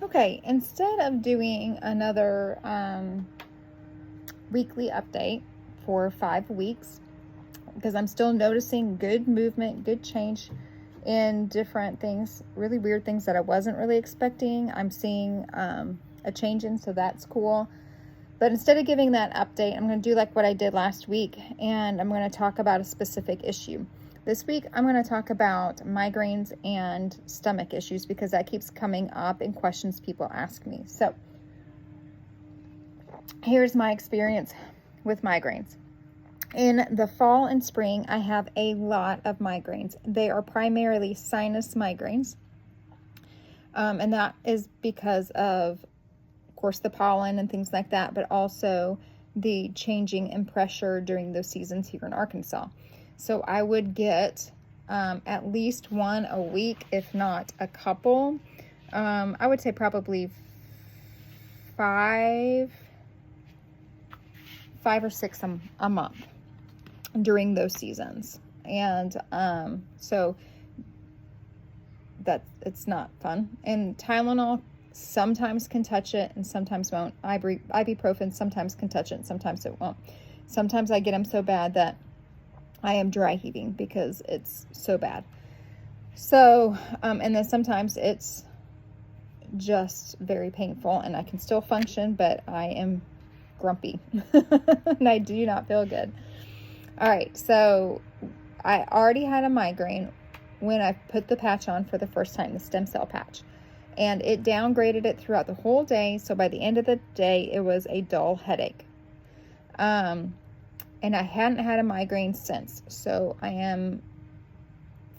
Okay, instead of doing another weekly update for 5 weeks, because I'm still noticing good movement, good change in different things, really weird things that I wasn't really expecting. I'm seeing a change in, so that's cool. But instead of giving that update, I'm going to do like what I did last week, and I'm going to talk about a specific issue. This week, I'm going to talk about migraines and stomach issues because that keeps coming up in questions people ask me. So here's my experience with migraines. In the fall and spring, I have a lot of migraines. They are primarily sinus migraines, and that is because of course, the pollen and things like that, but also the changing in pressure during those seasons here in Arkansas. So I would get at least one a week, if not a couple. I would say probably five or six a month during those seasons. And so it's not fun. And Tylenol sometimes can touch it and sometimes won't. Ibuprofen sometimes can touch it and sometimes it won't. Sometimes I get them so bad that I am dry heaving because it's so bad. So, and then sometimes it's just very painful and I can still function, but I am grumpy and I do not feel good. All right, so I already had a migraine when I put the patch on for the first time, the stem cell patch. And it downgraded it throughout the whole day. So by the end of the day, it was a dull headache. And I hadn't had a migraine since. So I am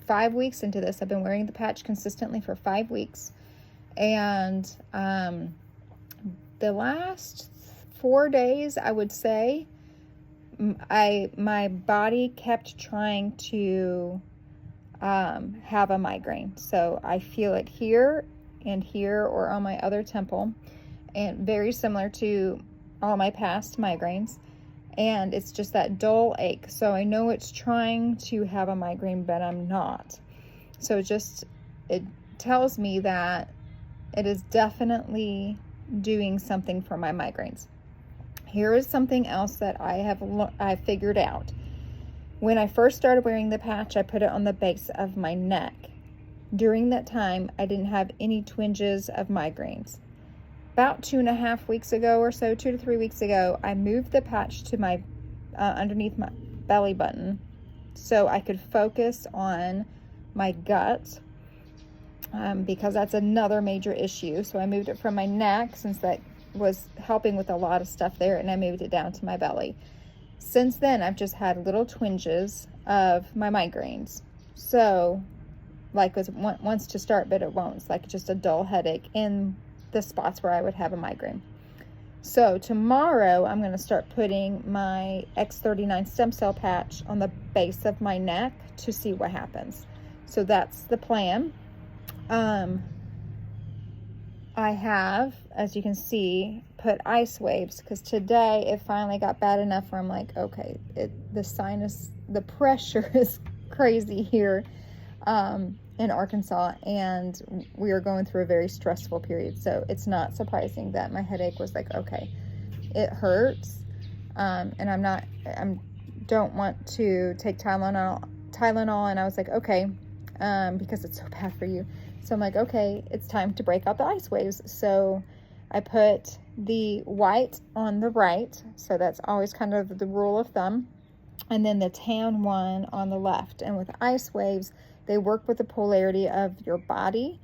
5 weeks into this. I've been wearing the patch consistently for 5 weeks. And the last 4 days, I would say, my body kept trying to have a migraine. So I feel it here and here or on my other temple, and very similar to all my past migraines, and it's just that dull ache. So I know it's trying to have a migraine, but I'm not. So it tells me that it is definitely doing something for my migraines. Here is something else that I figured out. When I first started wearing the patch, I put it on the base of my neck. During that time, I didn't have any twinges of migraines. About 2.5 weeks ago or so, 2 to 3 weeks ago, I moved the patch to my underneath my belly button so I could focus on my gut because that's another major issue. So I moved it from my neck since that was helping with a lot of stuff there, and I moved it down to my belly. Since then, I've just had little twinges of my migraines. So like it wants to start, but it won't. It's like just a dull headache in the spots where I would have a migraine. So tomorrow I'm going to start putting my X39 stem cell patch on the base of my neck to see what happens. So that's the plan. I have, as you can see, put ice waves because today it finally got bad enough where I'm like, okay, the pressure is crazy here in Arkansas, and we are going through a very stressful period. So it's not surprising that my headache was like, okay, it hurts, and I don't want to take Tylenol, and I was like, okay, because it's so bad for you. So I'm like, okay, it's time to break out the ice waves. So I put the white on the right, so that's always kind of the rule of thumb, and then the tan one on the left. And with ice waves, they work with the polarity of your body,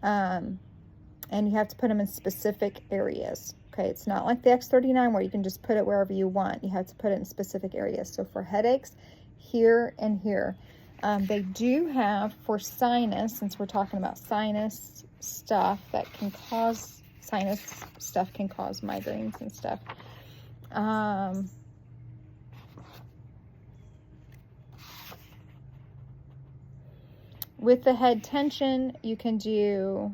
and you have to put them in specific areas. Okay, it's not like the X39 where you can just put it wherever you want. You have to put it in specific areas. So for headaches, here and here. They do have for sinus, since we're talking about sinus stuff that can cause migraines and stuff. With the head tension, you can do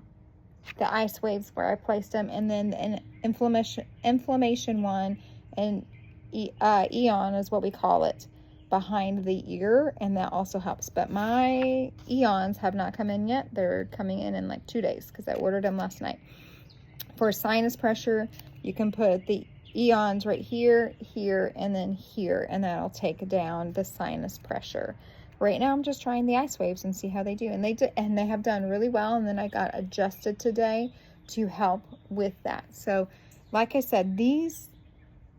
the ice waves where I placed them, and then an inflammation one, and Eon is what we call it, behind the ear, and that also helps. But my Eons have not come in yet. They're coming in like 2 days because I ordered them last night. For sinus pressure, you can put the eons right here, here, and then here, and that'll take down the sinus pressure. Right now, I'm just trying the ice waves and see how they do. And they have done really well. And then I got adjusted today to help with that. So, like I said, these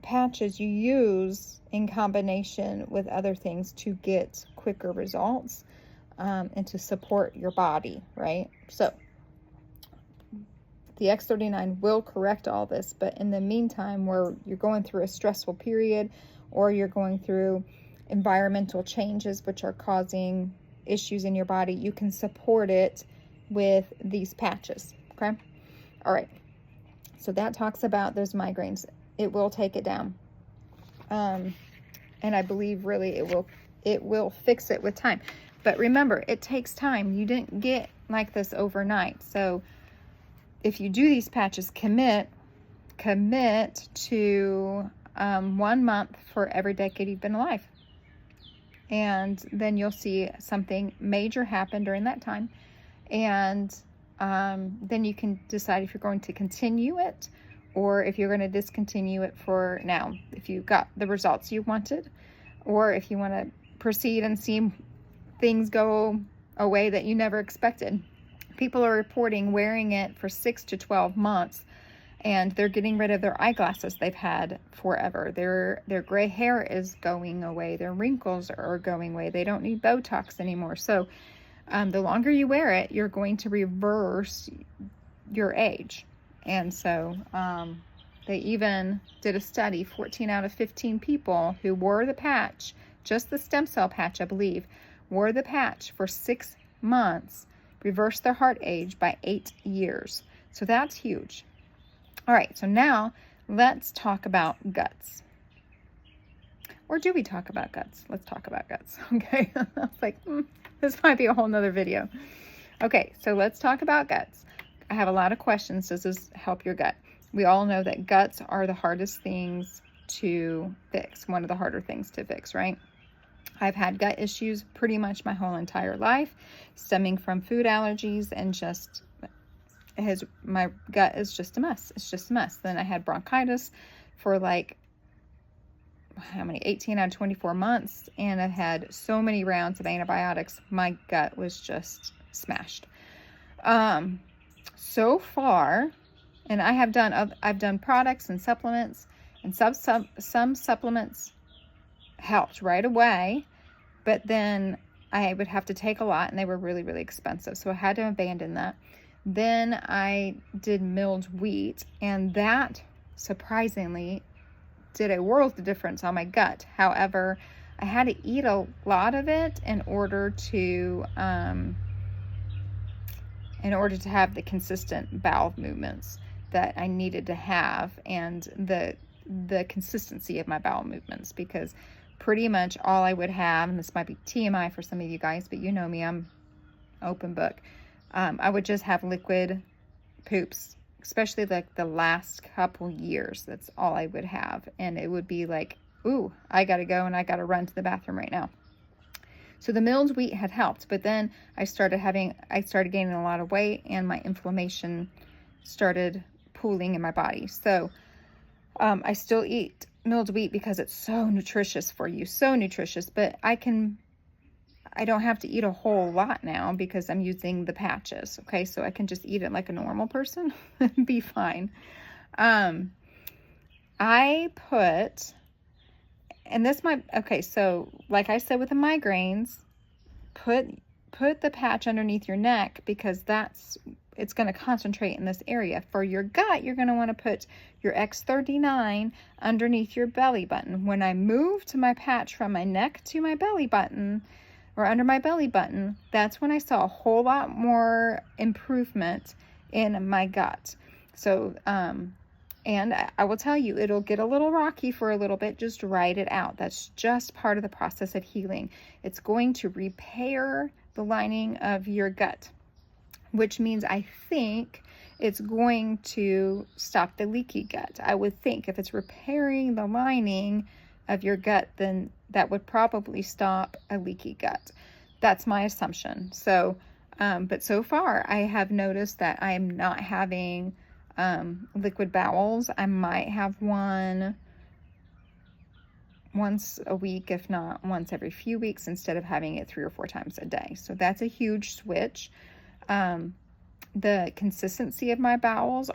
patches you use in combination with other things to get quicker results and to support your body, right? So, the X39 will correct all this, but in the meantime, where you're going through a stressful period or you're going through environmental changes which are causing issues in your body, you can support it with these patches, okay? All right, so that talks about those migraines. It will take it down. And I believe really it will fix it with time. But remember, it takes time. You didn't get like this overnight. So if you do these patches, commit to 1 month for every decade you've been alive. And then you'll see something major happen during that time. And then you can decide if you're going to continue it or if you're going to discontinue it for now, if you got the results you wanted, or if you want to proceed and see things go a way that you never expected. People are reporting wearing it for 6 to 12 months, and they're getting rid of their eyeglasses they've had forever. Their gray hair is going away. Their wrinkles are going away. They don't need Botox anymore. So the longer you wear it, you're going to reverse your age. And so they even did a study, 14 out of 15 people who wore the patch, just the stem cell patch, I believe, wore the patch for 6 months, reversed their heart age by 8 years. So that's huge. All right, so now let's talk about guts. Or do we talk about guts? Let's talk about guts, okay? I was like, this might be a whole nother video. Okay, so let's talk about guts. I have a lot of questions. Does this help your gut? We all know that guts are the hardest things to fix, one of the harder things to fix, right? I've had gut issues pretty much my whole entire life, stemming from food allergies and just my gut is just a mess. It's just a mess. Then I had bronchitis for like, 18 out of 24 months, and I've had so many rounds of antibiotics. My gut was just smashed. So far, and I've done products and supplements, and some supplements helped right away, but then I would have to take a lot, and they were really, really expensive, so I had to abandon that. Then I did milled wheat, and that surprisingly did a world of difference on my gut. However, I had to eat a lot of it in order to have the consistent bowel movements that I needed to have, and the consistency of my bowel movements, because pretty much all I would have, and this might be TMI for some of you guys, but you know me, I'm open book. I would just have liquid poops, especially like the last couple years. That's all I would have. And it would be like, ooh, I got to go and I got to run to the bathroom right now. So the milled wheat had helped, but then I started gaining a lot of weight, and my inflammation started pooling in my body. So I still eat milled wheat because it's so nutritious for you, so nutritious, but I don't have to eat a whole lot now because I'm using the patches. Okay, so I can just eat it like a normal person and be fine. I put, and this might, okay, so like I said with the migraines, put the patch underneath your neck, because it's going to concentrate in this area. For your gut, you're going to want to put your X39 underneath your belly button. When I moved my patch from my neck to my belly button, or under my belly button, that's when I saw a whole lot more improvement in my gut. So, and I will tell you, it'll get a little rocky for a little bit. Just ride it out. That's just part of the process of healing. It's going to repair the lining of your gut, which means I think it's going to stop the leaky gut. I would think if it's repairing the lining of your gut, then that would probably stop a leaky gut. That's my assumption. So, but so far I have noticed that I am not having liquid bowels. I might have one once a week, if not once every few weeks, instead of having it 3 or 4 times a day. So that's a huge switch. The consistency of my bowels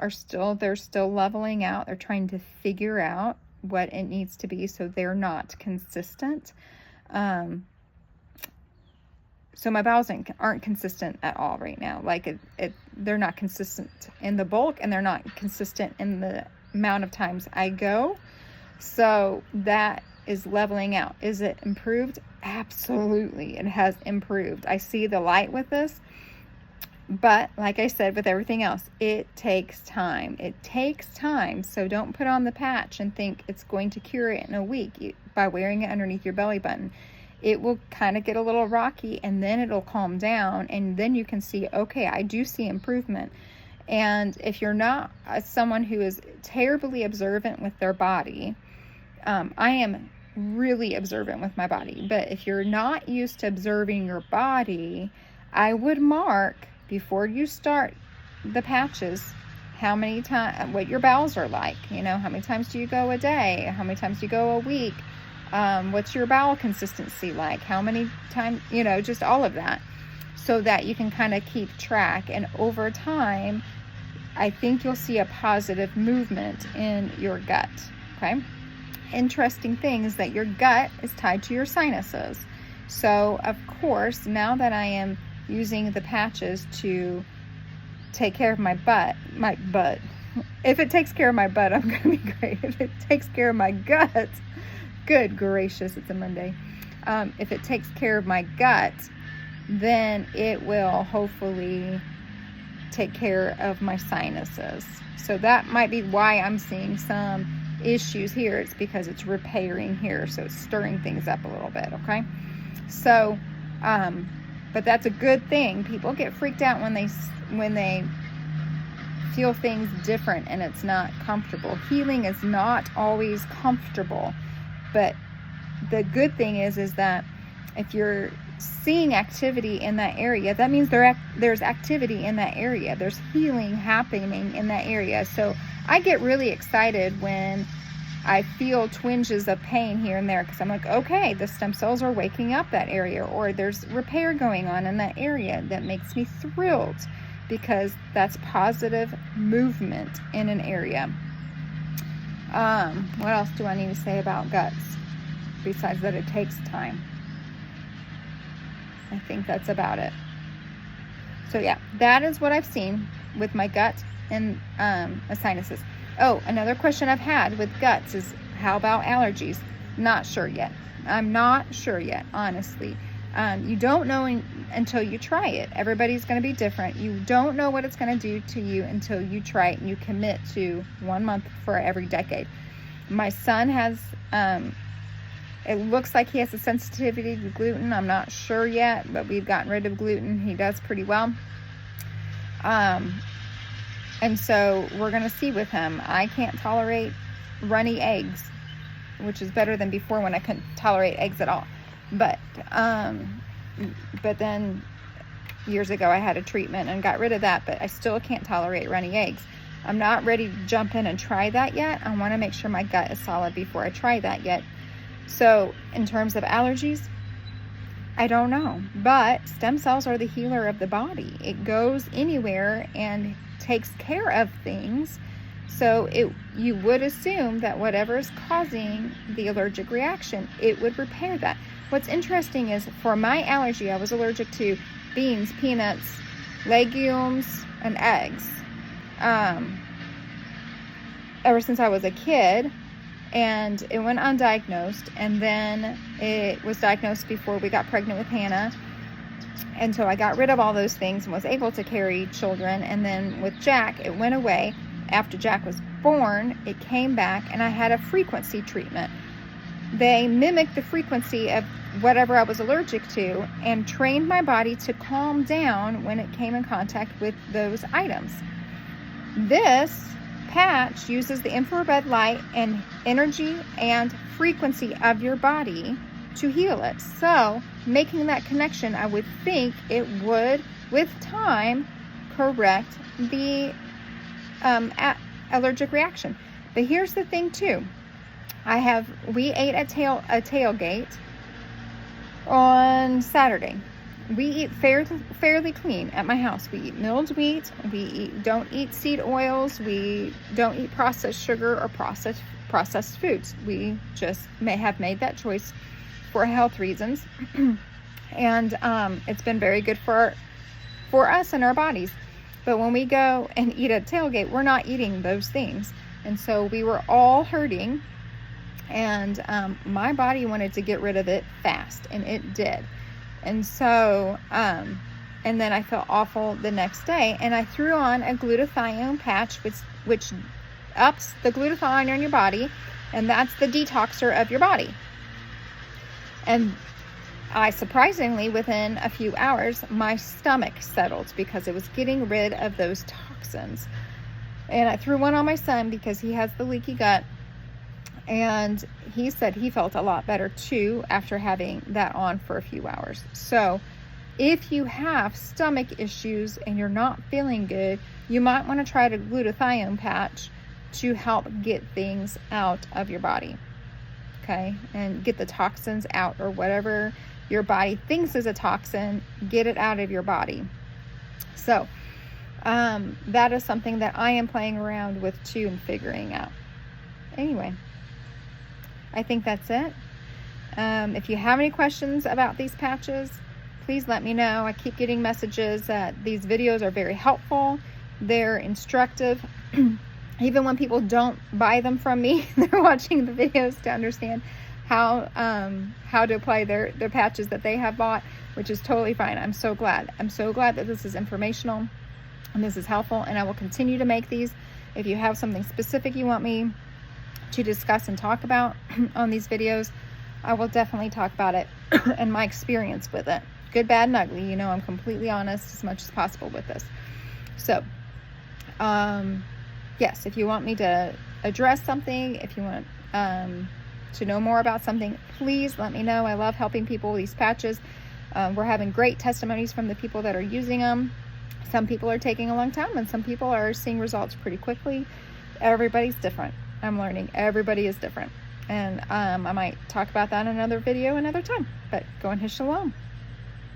they're still leveling out. They're trying to figure out what it needs to be, so they're not consistent. So my bowels aren't consistent at all right now. Like they're not consistent in the bulk, and they're not consistent in the amount of times I go. So that is leveling out. Is it improved? Absolutely, it has improved. I see the light with this. But like I said, with everything else, it takes time. It takes time. So don't put on the patch and think it's going to cure it in a week by wearing it underneath your belly button. It will kind of get a little rocky, and then it'll calm down, and then you can see, okay, I do see improvement. And if you're not someone who is terribly observant with their body, I am really observant with my body. But if you're not used to observing your body, I would mark before you start the patches how many times, what your bowels are like. You know, how many times do you go a day? How many times do you go a week? What's your bowel consistency like? How many times, you know, just all of that, so that you can kind of keep track. And over time, I think you'll see a positive movement in your gut. Okay. Interesting thing is that your gut is tied to your sinuses. So of course, now that I am using the patches to take care of my butt, if it takes care of my butt, I'm going to be great. If it takes care of my gut, good gracious, it's a Monday. If it takes care of my gut, then it will hopefully take care of my sinuses. So that might be why I'm seeing some issues here. It's because it's repairing here, so it's stirring things up a little bit. Okay, so but that's a good thing. People get freaked out when they feel things different and it's not comfortable. Healing is not always comfortable, but the good thing is that if you're seeing activity in that area, that means there's activity in that area. There's healing happening in that area. So I get really excited when I feel twinges of pain here and there, because I'm like, okay, the stem cells are waking up that area, or there's repair going on in that area. That makes me thrilled, because that's positive movement in an area. What else do I need to say about guts besides that it takes time? I think that's about it. So yeah, that is what I've seen with my gut and sinuses. Oh, another question I've had with guts is, how about allergies? Not sure yet. I'm not sure yet, honestly. You don't know until you try it. Everybody's going to be different. You don't know what it's going to do to you until you try it and you commit to 1 month for every decade. My son has, it looks like he has a sensitivity to gluten. I'm not sure yet, but we've gotten rid of gluten. He does pretty well. And so we're going to see with him. I can't tolerate runny eggs, which is better than before when I couldn't tolerate eggs at all. But then years ago I had a treatment and got rid of that, but I still can't tolerate runny eggs. I'm not ready to jump in and try that yet. I want to make sure my gut is solid before I try that yet. So in terms of allergies, I don't know. But stem cells are the healer of the body. It goes anywhere and takes care of things. So you would assume that whatever is causing the allergic reaction, it would repair that. What's interesting is, for my allergy, I was allergic to beans, peanuts, legumes, and eggs. Ever since I was a kid, and it went undiagnosed, and then it was diagnosed before we got pregnant with Hannah. And so I got rid of all those things and was able to carry children. And then with Jack, it went away. After Jack was born, it came back, and I had a frequency treatment. They mimicked the frequency of whatever I was allergic to and trained my body to calm down when it came in contact with those items. This patch uses the infrared light and energy and frequency of your body to heal it. So making that connection, I would think it would, with time, correct the allergic reaction. But here's the thing too. We ate a tailgate on Saturday. We eat fairly clean at my house. We eat milled wheat. Don't eat seed oils. We don't eat processed sugar or processed foods. We just have made that choice for health reasons. And it's been very good for us and our bodies. But when we go and eat at tailgate, we're not eating those things. And so we were all hurting. And my body wanted to get rid of it fast, and it did. And so, and then I felt awful the next day, and I threw on a glutathione patch, which ups the glutathione in your body, and that's the detoxer of your body. And surprisingly, within a few hours, my stomach settled because it was getting rid of those toxins. And I threw one on my son because he has the leaky gut. And he said he felt a lot better too after having that on for a few hours. So if you have stomach issues and you're not feeling good, you might want to try the glutathione patch to help get things out of your body. Okay? And get the toxins out, or whatever your body thinks is a toxin, get it out of your body. So that is something that I am playing around with too and figuring out. Anyway, I think that's it. If you have any questions about these patches, please let me know. I keep getting messages that these videos are very helpful. They're instructive. Even when people don't buy them from me, they're watching the videos to understand how to apply their patches that they have bought, which is totally fine. I'm so glad. I'm so glad that this is informational and this is helpful, and I will continue to make these. If you have something specific you want me to discuss and talk about on these videos, I will definitely talk about it and my experience with it. Good, bad, and ugly. You know, I'm completely honest as much as possible with this. So, yes, if you want me to address something, if you want to know more about something, please let me know. I love helping people with these patches. We're having great testimonies from the people that are using them. Some people are taking a long time, and some people are seeing results pretty quickly. Everybody's different. I'm learning everybody is different. And I might talk about that in another video another time. But go and his shalom.